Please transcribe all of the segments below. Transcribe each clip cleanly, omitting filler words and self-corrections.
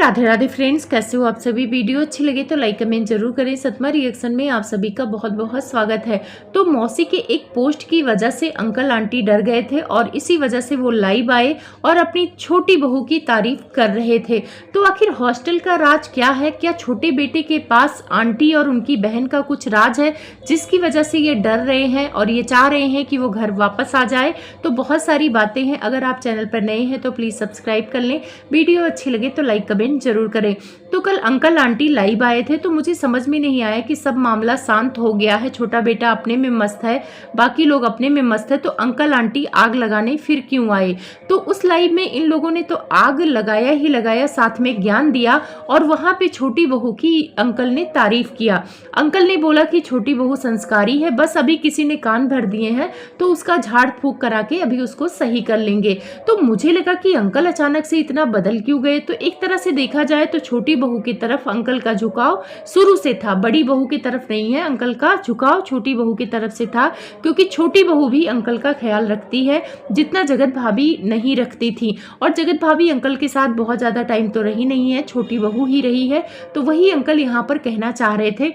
Radhe Radhe friends, कैसे हो आप सभी। वीडियो अच्छी लगे तो लाइक कमेंट जरूर करें। सतमा रिएक्शन में आप सभी का बहुत बहुत स्वागत है। तो मौसी के एक पोस्ट की वजह से अंकल आंटी डर गए थे और इसी वजह से वो लाइव आए और अपनी छोटी बहू की तारीफ कर रहे थे। तो आखिर हॉस्टल का राज क्या है? क्या छोटे बेटे के पास आंटी और उनकी बहन का कुछ राज है जिसकी वजह से ये डर रहे हैं और ये चाह रहे हैं कि वो घर वापस आ जाए? तो बहुत सारी बातें हैं। अगर आप चैनल पर नए हैं तो प्लीज सब्सक्राइब कर लें। वीडियो अच्छी लगे तो लाइक कमेंट जरूर करें। तो कल अंकल आंटी लाइव आए थे तो मुझे समझ में नहीं आया कि सब मामला शांत हो गया है, छोटा बेटा अपने में मस्त है, बाकी लोग अपने में मस्त है, तो अंकल आंटी आग लगाने फिर क्यों आए? तो उस लाइव में इन लोगों ने तो आग लगाया ही लगाया, साथ में ज्ञान दिया और वहां पे छोटी बहू की अंकल ने तारीफ किया। अंकल ने बोला कि छोटी बहू संस्कारी है, बस अभी किसी ने कान भर दिए हैं तो उसका झाड़ फूक करा के अभी उसको सही कर लेंगे। तो मुझे लगा कि अंकल अचानक से इतना बदल क्यों गए। तो एक तरह से देखा जाए तो छोटी बहू की तरफ अंकल का झुकाव शुरू से था, बड़ी बहू की तरफ नहीं है। अंकल का झुकाव छोटी बहू की तरफ से था क्योंकि छोटी बहू भी अंकल का ख्याल रखती है जितना जगत भाभी नहीं रखती थी। और जगत भाभी अंकल के साथ बहुत ज्यादा टाइम तो रही नहीं है, छोटी बहू ही रही है। तो वही अंकल यहाँ पर कहना चाह रहे थे।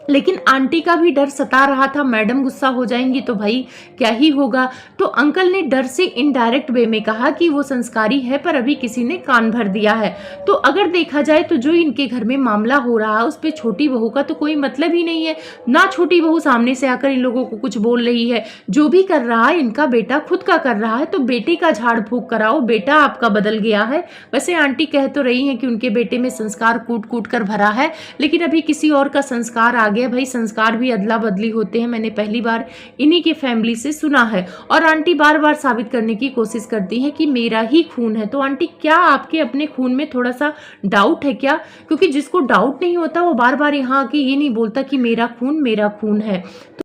लेकिन आंटी का भी डर सता रहा था, मैडम गुस्सा हो जाएंगी तो भाई क्या ही होगा। तो अंकल ने डर से इनडायरेक्ट वे में कहा कि वो संस्कारी है पर अभी किसी ने कान भर दिया है। तो अगर देखा जाए तो जो इनके घर में मामला हो रहा है उस पर छोटी बहू का तो कोई मतलब ही नहीं है ना। छोटी बहू सामने से आकर इन लोगों को कुछ बोल रही है, जो भी कर रहा है इनका बेटा खुद का कर रहा है। तो बेटे का झाड़ फूक कराओ, बेटा आपका बदल गया है। वैसे आंटी कह तो रही है कि उनके बेटे में संस्कार कूट कूट कर भरा है, लेकिन अभी किसी और का संस्कार आ गया। भाई संस्कार भी अदला बदली होते हैं, मैंने पहली बार इन्हीं की फैमिली से सुना है। और आंटी बार बार साबित करने की कोशिश करती है कि मेरा ही खून है। तो आंटी क्या आपके अपने खून में थोड़ा सा डाउट है क्या? क्योंकि जिसको डाउट नहीं होता वो बार बार यहाँ आके ये नहीं बोलता कि मेरा खून है।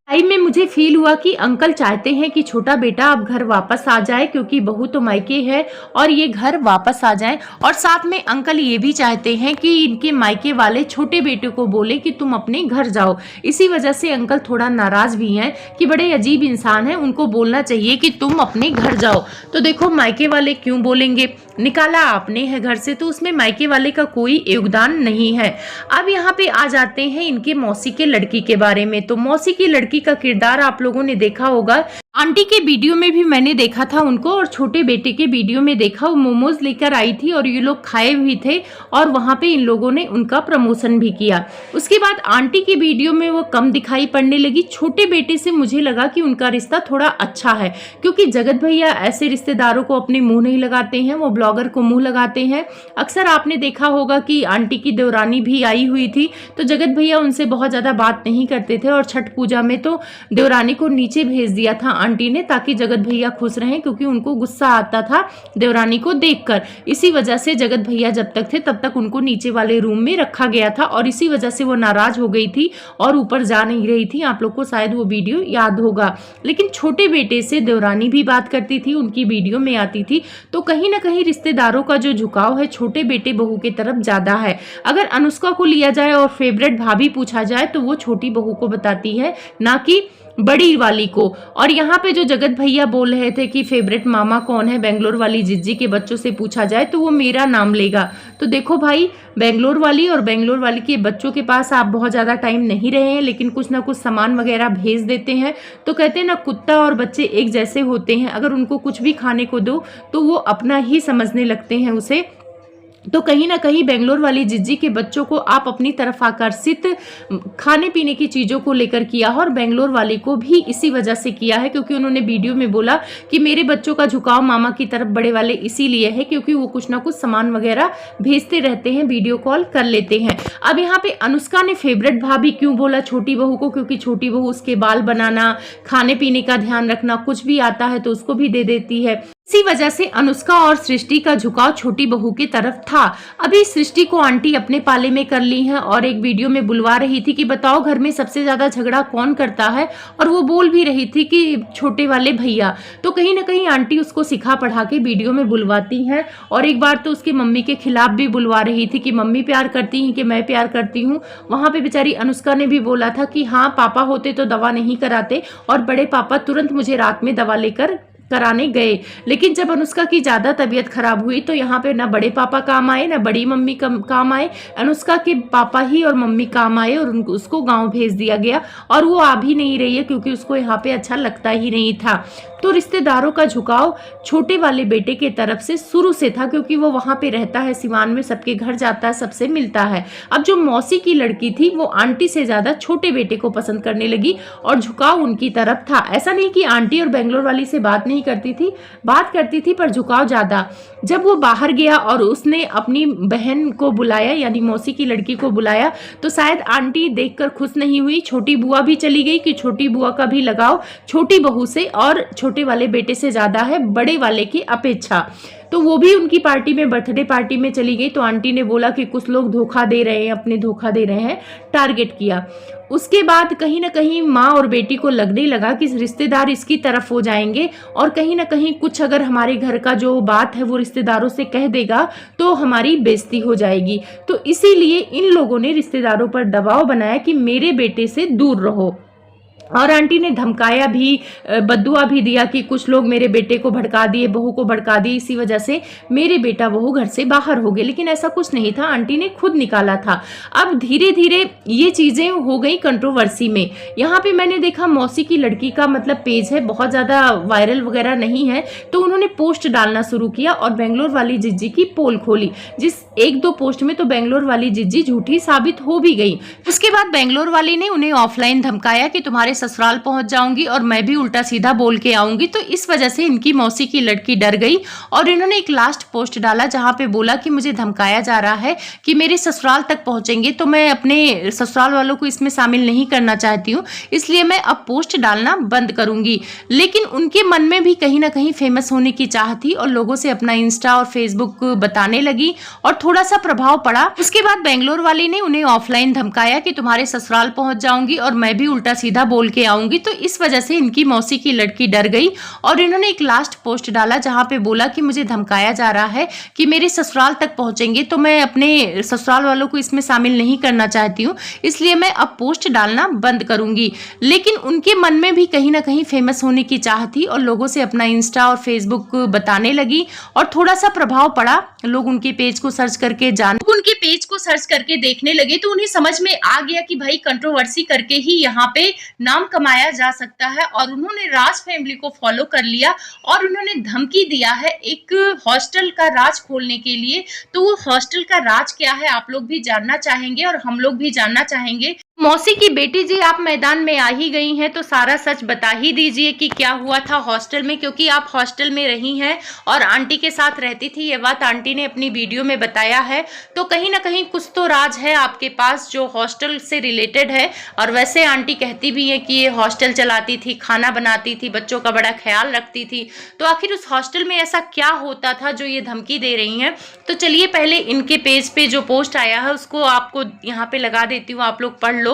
लाइव में मुझे फील हुआ कि अंकल चाहते हैं कि छोटा बेटा अब घर वापस आ जाए क्योंकि बहू तो मायके है और ये घर वापस आ जाए। और साथ में अंकल ये भी चाहते हैं कि इनके मायके वाले छोटे बेटे को बोले कि तुम अपने घर जाओ। इसी वजह से अंकल थोड़ा नाराज भी हैं कि बड़े अजीब इंसान हैं, उनको बोलना चाहिए कि तुम अपने घर जाओ। तो देखो मायके वाले क्यों बोलेंगे, निकाला आपने है घर से, तो उसमें मायके वाले का कोई योगदान नहीं है। अब यहाँ पे आ जाते हैं इनके मौसी के लड़की के बारे में। तो मौसी की लड़की का किरदार आप लोगों ने देखा होगा, आंटी के वीडियो में भी मैंने देखा था उनको और छोटे बेटे के वीडियो में देखा। वो मोमोज लेकर आई थी और ये लोग खाए भी थे और वहां पे इन लोगों ने उनका प्रमोशन भी किया। उसके बाद आंटी की वीडियो में वो कम दिखाई पड़ने लगी। छोटे बेटे से मुझे लगा कि उनका रिश्ता थोड़ा अच्छा है क्योंकि जगत भैया ऐसे रिश्तेदारों को अपने मुंह नहीं लगाते हैं, वो ब्लॉगर को मुंह लगाते हैं। अक्सर आपने देखा होगा कि आंटी की देवरानी भी आई हुई थी तो जगत भैया उनसे बहुत ज्यादा बात नहीं करते थे और छठ पूजा में तो देवरानी को नीचे भेज दिया था आंटी ने ताकि जगत भैया खुश रहें, क्योंकि उनको गुस्सा आता था देवरानी को देखकर। इसी वजह से जगत भैया जब तक थे तब तक उनको नीचे वाले रूम में रखा गया था और इसी वजह से वो नाराज हो गई थी और ऊपर जा नहीं रही थी। आप लोग को शायद वो वीडियो याद होगा। लेकिन छोटे बेटे से देवरानी भी बात करती थी, उनकी वीडियो में आती थी। तो कहीं ना कहीं रिश्तेदारों का जो झुकाव है छोटे बेटे बहू की तरफ ज्यादा है। अगर अनुष्का को लिया जाए और फेवरेट भाभी पूछा जाए तो वो छोटी बहू को बताती है, ना कि बड़ी वाली को। और यहाँ पे जो जगत भैया बोल रहे थे कि फेवरेट मामा कौन है, बेंगलोर वाली जिज्जी के बच्चों से पूछा जाए तो वो मेरा नाम लेगा। तो देखो भाई, बेंगलोर वाली और बेंगलोर वाली के बच्चों के पास आप बहुत ज़्यादा टाइम नहीं रहे हैं, लेकिन कुछ ना कुछ सामान वगैरह भेज देते हैं। तो कहते हैं ना, कुत्ता और बच्चे एक जैसे होते हैं, अगर उनको कुछ भी खाने को दो तो वो अपना ही समझने लगते हैं उसे। तो कहीं ना कहीं बेंगलोर वाली जिज्जी के बच्चों को आप अपनी तरफ आकर्षित खाने पीने की चीज़ों को लेकर किया और बेंगलोर वाली को भी इसी वजह से किया है क्योंकि उन्होंने वीडियो में बोला कि मेरे बच्चों का झुकाव मामा की तरफ बड़े वाले इसीलिए है क्योंकि वो कुछ ना कुछ सामान वगैरह भेजते रहते हैं, वीडियो कॉल कर लेते हैं। अब यहाँ पे अनुष्का ने फेवरेट भाभी क्यों बोला छोटी बहू को, क्योंकि छोटी बहू उसके बाल बनाना, खाने पीने का ध्यान रखना, कुछ भी आता है तो उसको भी दे देती है। इसी वजह से अनुष्का और सृष्टि का झुकाव छोटी बहू की तरफ था। अभी सृष्टि को आंटी अपने पाले में कर ली है और एक वीडियो में बुलवा रही थी कि बताओ घर में सबसे ज्यादा झगड़ा कौन करता है, और वो बोल भी रही थी कि छोटे वाले भैया। तो कहीं ना कहीं आंटी उसको सिखा पढ़ा के वीडियो में बुलवाती है और एक बार तो उसकी मम्मी के खिलाफ भी बुलवा रही थी कि मम्मी प्यार करती हैं कि मैं प्यार करती हूँ। वहां पे बेचारी अनुष्का ने भी बोला था कि हाँ पापा होते तो दवा नहीं कराते और बड़े पापा तुरंत मुझे रात में दवा लेकर कराने गए, लेकिन जब अनुष्का की ज़्यादा तबीयत खराब हुई तो यहाँ पे ना बड़े पापा काम आए ना बड़ी मम्मी काम आए, अनुष्का के पापा ही और मम्मी काम आए और उसको गांव भेज दिया गया और वो आ भी नहीं रही है क्योंकि उसको यहाँ पे अच्छा लगता ही नहीं था। तो रिश्तेदारों का झुकाव छोटे वाले बेटे के तरफ से शुरू से था क्योंकि वो वहाँ पे रहता है सिवान में, सबके घर जाता है, सबसे मिलता है। अब जो मौसी की लड़की थी वो आंटी से ज़्यादा छोटे बेटे को पसंद करने लगी और झुकाव उनकी तरफ था। ऐसा नहीं कि आंटी और बेंगलोर वाली से बात नहीं करती थी, बात करती थी पर झुकाव ज़्यादा। जब वो बाहर गया और उसने अपनी बहन को बुलाया यानी मौसी की लड़की को बुलाया तो शायद आंटी देखकर खुश नहीं हुई। छोटी बुआ भी चली गई कि छोटी बुआ का भी लगाव छोटी बहू से और छोटे वाले बेटे से ज़्यादा है बड़े वाले की अपेक्षा। तो वो भी उनकी पार्टी में, बर्थडे पार्टी में चली गई। तो आंटी ने बोला कि कुछ लोग धोखा दे रहे हैं, अपने धोखा दे रहे हैं, टारगेट किया। उसके बाद कहीं ना कहीं माँ और बेटी को लगने लगा कि रिश्तेदार इसकी तरफ हो जाएंगे और कहीं ना कहीं कुछ अगर हमारे घर का जो बात है वो रिश्तेदारों से कह देगा तो हमारी बेइज्जती हो जाएगी। तो इसीलिए इन लोगों ने रिश्तेदारों पर दबाव बनाया कि मेरे बेटे से दूर रहो। और आंटी ने धमकाया भी, बद्दुआ भी दिया कि कुछ लोग मेरे बेटे को भड़का दिए, बहू को भड़का दिए, इसी वजह से मेरे बेटा बहू घर से बाहर हो गए। लेकिन ऐसा कुछ नहीं था, आंटी ने खुद निकाला था। अब धीरे धीरे ये चीज़ें हो गई कंट्रोवर्सी में। यहाँ पे मैंने देखा मौसी की लड़की का मतलब पेज है, बहुत ज़्यादा वायरल वगैरह नहीं है, तो उन्होंने पोस्ट डालना शुरू किया और बेंगलोर वाली जिज्जी की पोल खोली, जिस एक दो पोस्ट में तो बेंगलोर वाली जिज्जी झूठी साबित हो भी गई। उसके बाद बेंगलोर वाली ने उन्हें ऑफलाइन धमकाया कि तुम्हारे ससुराल पहुंच जाऊंगी और मैं भी उल्टा सीधा बोल के आऊंगी। तो इस वजह से इनकी मौसी की लड़की डर गई और इन्होंने एक लास्ट पोस्ट डाला जहां पे बोला कि मुझे धमकाया जा रहा है कि मेरे ससुराल तक पहुंचेंगे तो मैं अपने ससुराल वालों को इसमें शामिल नहीं करना चाहती हूँ, इसलिए मैं अब पोस्ट डालना बंद करूंगी। लेकिन उनके मन में भी कहीं ना कहीं फेमस होने की चाह थी और लोगों से अपना इंस्टा और फेसबुक बताने लगी और थोड़ा सा प्रभाव पड़ा। उसके बाद बेंगलोर वाली ने उन्हें ऑफलाइन धमकाया कि तुम्हारे ससुराल पहुंच जाऊंगी और मैं भी उल्टा सीधा बोल के आऊंगी। तो इस वजह से इनकी मौसी की लड़की डर गई और इन्होंने एक लास्ट पोस्ट डाला जहां पे बोला कि मुझे धमकाया जा रहा है कि मेरे ससुराल तक पहुंचेंगे तो मैं अपने ससुराल वालों को इसमें शामिल नहीं करना चाहती हूँ, इसलिए मैं अब पोस्ट डालना बंद करूंगी। लेकिन उनके मन में भी कहीं ना कहीं फेमस होने की चाह थी और लोगों से अपना इंस्टा और फेसबुक बताने लगी और थोड़ा सा प्रभाव पड़ा। लोग उनके पेज को सर्च करके उनके पेज को सर्च करके देखने लगे तो उन्हें समझ में आ गया कि भाई कंट्रोवर्सी करके ही यहाँ पे नाम कमाया जा सकता है। और उन्होंने राज फैमिली को फॉलो कर लिया और उन्होंने धमकी दिया है एक हॉस्टल का राज खोलने के लिए। तो वो हॉस्टल का राज क्या है आप लोग भी जानना चाहेंगे और हम लोग भी जानना चाहेंगे। मौसी की बेटी जी, आप मैदान में आ ही गई हैं तो सारा सच बता ही दीजिए कि क्या हुआ था हॉस्टल में, क्योंकि आप हॉस्टल में रही हैं और आंटी के साथ रहती थी। ये बात आंटी ने अपनी वीडियो में बताया है। तो कहीं ना कहीं कुछ तो राज है आपके पास जो हॉस्टल से रिलेटेड है। और वैसे आंटी कहती भी है कि ये हॉस्टल चलाती थी, खाना बनाती थी, बच्चों का बड़ा ख्याल रखती थी। तो आखिर उस हॉस्टल में ऐसा क्या होता था जो ये धमकी दे रही हैं। तो चलिए पहले इनके पेज पे जो पोस्ट आया है उसको आपको यहाँ पे लगा देती हूँ, आप लोग पढ़ लो,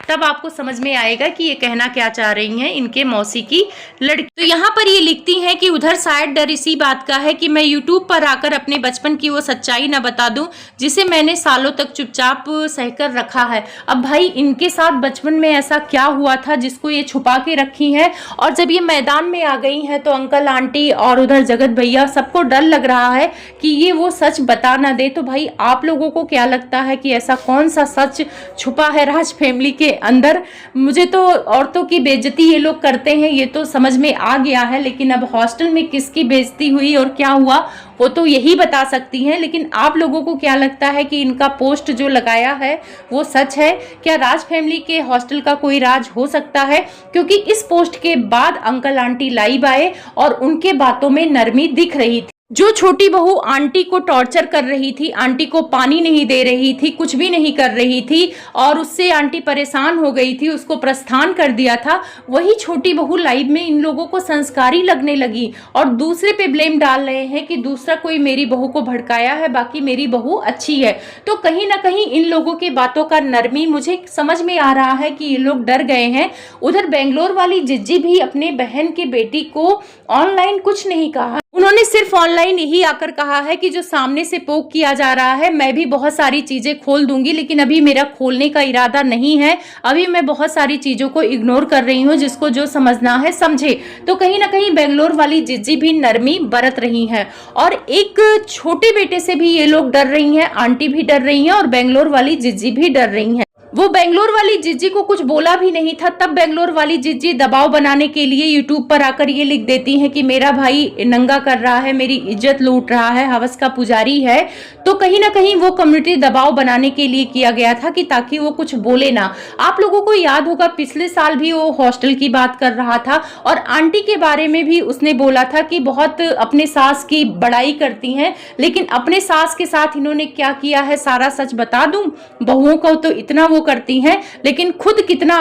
तब आपको समझ में आएगा कि ये कहना क्या चाह रही हैं इनके मौसी की लड़की। तो यहाँ पर ये लिखती हैं कि उधर शायद डर इसी बात का है कि मैं यूट्यूब पर आकर अपने बचपन की वो सच्चाई न बता दूं जिसे मैंने सालों तक चुपचाप सहकर रखा है। अब भाई इनके साथ बचपन में ऐसा क्या हुआ था जिसको ये छुपा के रखी है। और जब ये मैदान में आ गई हैं तो अंकल आंटी और उधर जगत भैया सबको डर लग रहा है कि ये वो सच बता ना दे। तो भाई आप लोगों को क्या लगता है कि ऐसा कौन सा सच छुपा है राज फैमिली के अंदर। मुझे तो औरतों की बेइज्जती ये लोग करते हैं ये तो समझ में आ गया है, लेकिन अब हॉस्टल में किसकी बेइज्जती हुई और क्या हुआ वो तो यही बता सकती हैं। लेकिन आप लोगों को क्या लगता है कि इनका पोस्ट जो लगाया है वो सच है? क्या राज फैमिली के हॉस्टल का कोई राज हो सकता है? क्योंकि इस पोस्ट के बाद अंकल आंटी लाइव आए और उनके बातों में नरमी दिख रही थी। जो छोटी बहू आंटी को टॉर्चर कर रही थी, आंटी को पानी नहीं दे रही थी, कुछ भी नहीं कर रही थी और उससे आंटी परेशान हो गई थी, उसको प्रस्थान कर दिया था, वही छोटी बहू लाइव में इन लोगों को संस्कारी लगने लगी और दूसरे पे ब्लेम डाल रहे हैं कि दूसरा कोई मेरी बहू को भड़काया है, बाकी मेरी बहू अच्छी है। तो कहीं ना कहीं इन लोगों के बातों का नरमी मुझे समझ में आ रहा है कि ये लोग डर गए हैं। उधर बेंगलोर वाली जिज्जी भी अपने बहन की बेटी को ऑनलाइन कुछ नहीं कहा। उन्होंने सिर्फ ऑनलाइन यही आकर कहा है कि जो सामने से पोक किया जा रहा है, मैं भी बहुत सारी चीजें खोल दूंगी, लेकिन अभी मेरा खोलने का इरादा नहीं है। अभी मैं बहुत सारी चीजों को इग्नोर कर रही हूँ, जिसको जो समझना है समझे। तो कहीं ना कहीं बेंगलोर वाली जिज्जी भी नरमी बरत रही है और एक छोटे बेटे से भी ये लोग डर रही हैं, आंटी भी डर रही हैं और बेंगलोर वाली जिज्जी भी डर रही हैं। वो बेंगलोर वाली जिज्जी को कुछ बोला भी नहीं था, तब बेंगलोर वाली जिज्जी दबाव बनाने के लिए यूट्यूब पर आकर ये लिख देती हैं कि मेरा भाई नंगा कर रहा है, मेरी इज्जत लूट रहा है, हवस का पुजारी है। तो कहीं ना कहीं वो कम्युनिटी दबाव बनाने के लिए किया गया था कि ताकि वो कुछ बोले ना। आप लोगों को याद होगा पिछले साल भी वो हॉस्टल की बात कर रहा था और आंटी के बारे में भी उसने बोला था कि बहुत अपने सास की बड़ाई करती हैं, लेकिन अपने सास के साथ इन्होंने क्या किया है सारा सच बता दूं। बहुओं को तो इतना वो करती हैं, लेकिन खुद कितना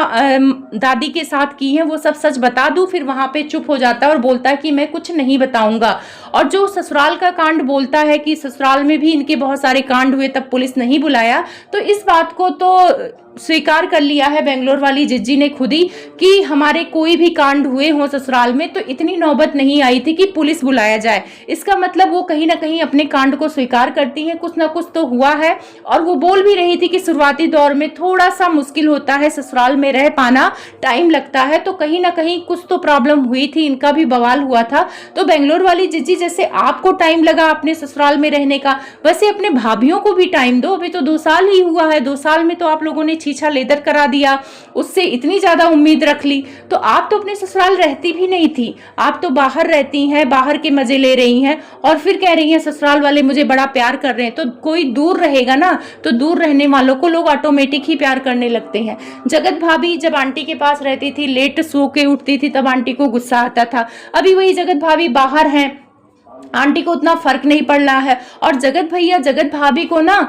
दादी के साथ की है वो सब सच बता दूं, फिर वहां पे चुप हो जाता है और बोलता है कि मैं कुछ नहीं बताऊंगा। और जो ससुराल का कांड बोलता है कि ससुराल में भी इनके बहुत सारे कांड हुए, तब पुलिस नहीं बुलाया, तो इस बात को तो स्वीकार कर लिया है बेंगलोर वाली जिज्जी ने खुद ही कि हमारे कोई भी कांड हुए हो ससुराल में तो इतनी नौबत नहीं आई थी कि पुलिस बुलाया जाए। इसका मतलब वो कहीं ना कहीं अपने कांड को स्वीकार करती है, कुछ ना कुछ तो हुआ है। और वो बोल भी रही थी कि शुरुआती दौर में थोड़ा सा मुश्किल होता है, ससुराल में रह पाना टाइम लगता है, तो कहीं ना कहीं कुछ तो प्रॉब्लम हुई थी, इनका भी बवाल हुआ था। तो बेंगलोर वाली जिज्जी जैसे आपको टाइम लगा अपने ससुराल में रहने का, वैसे अपने भाभीियों को भी टाइम दो। अभी तो 2 साल ही हुआ है, 2 साल में तो आप लोगों ने छीछा लेदर करा दिया, उससे इतनी ज्यादा उम्मीद रख ली। तो आप तो अपने ससुराल रहती भी नहीं थी, आप तो बाहर रहती हैं, बाहर के मजे ले रही हैं और फिर कह रही हैं ससुराल वाले मुझे बड़ा प्यार कर रहे हैं। तो कोई दूर रहेगा ना, तो दूर रहने वालों को लोग ऑटोमेटिक ही प्यार करने लगते हैं। जगत भाभी जब आंटी के पास रहती थी, लेट सो के उठती थी, तब आंटी को गुस्सा आता था। अभी वही जगत भाभी बाहर हैं, आंटी को उतना फर्क नहीं पड़ रहा है। और जगत भैया जगत भाभी को ना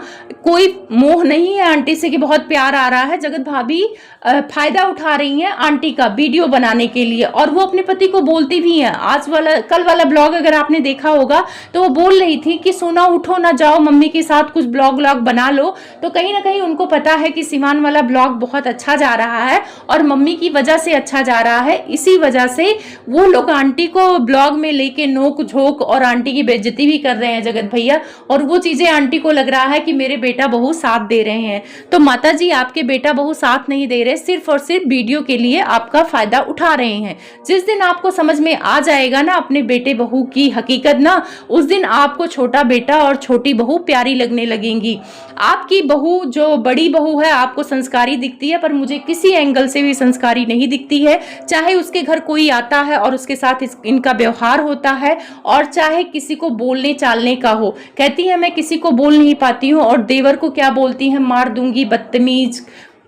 कोई मोह नहीं है आंटी से कि बहुत प्यार आ रहा है। जगत भाभी फायदा उठा रही हैं आंटी का वीडियो बनाने के लिए, और वो अपने पति को बोलती भी हैं। कल वाला ब्लॉग अगर आपने देखा होगा तो वो बोल रही थी कि सोना उठो ना, जाओ मम्मी के साथ कुछ ब्लॉग बना लो। तो कहीं ना कहीं उनको पता है कि सीमान वाला ब्लॉग बहुत अच्छा जा रहा है और मम्मी की वजह से अच्छा जा रहा है, इसी वजह से वो लोग आंटी को ब्लॉग में लेके नोक झोंक और आंटी की बेइज्जती भी कर रहे हैं जगत भैया। और वो चीजें आंटी को लग रहा है कि मेरे बेटा बहू साथ दे रहे हैं। तो माता जी आपके बेटा बहू साथ नहीं दे रहे, सिर्फ और सिर्फ वीडियो के लिए आपका फायदा उठा रहे हैं। जिस दिन आपको समझ में आ जाएगा ना अपने बेटे बहू की हकीकत ना, उस दिन आपको छोटा बेटा और छोटी बहू प्यारी लगने लगेंगी। आपकी बहू जो बड़ी बहू है आपको संस्कारी दिखती है, पर मुझे किसी एंगल से भी संस्कारी नहीं दिखती है। चाहे उसके घर कोई आता है और उसके साथ इनका व्यवहार होता है, और चाहे किसी को बोलने चालने का हो। कहती है मैं किसी को बोल नहीं पाती हूँ, और देवर को क्या बोलती है, मार दूंगी, बदतमीज,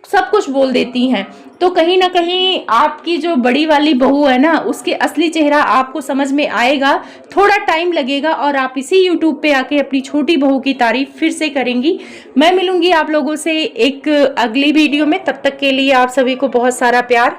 सब कुछ बोल देती हैं। तो कहीं ना कहीं आपकी जो बड़ी वाली बहू है ना, उसके असली चेहरा आपको समझ में आएगा, थोड़ा टाइम लगेगा, और आप इसी YouTube पे आके अपनी छोटी बहू की तारीफ फिर से करेंगी। मैं मिलूंगी आप लोगों से एक अगली वीडियो में, तब तक के लिए आप सभी को बहुत सारा प्यार।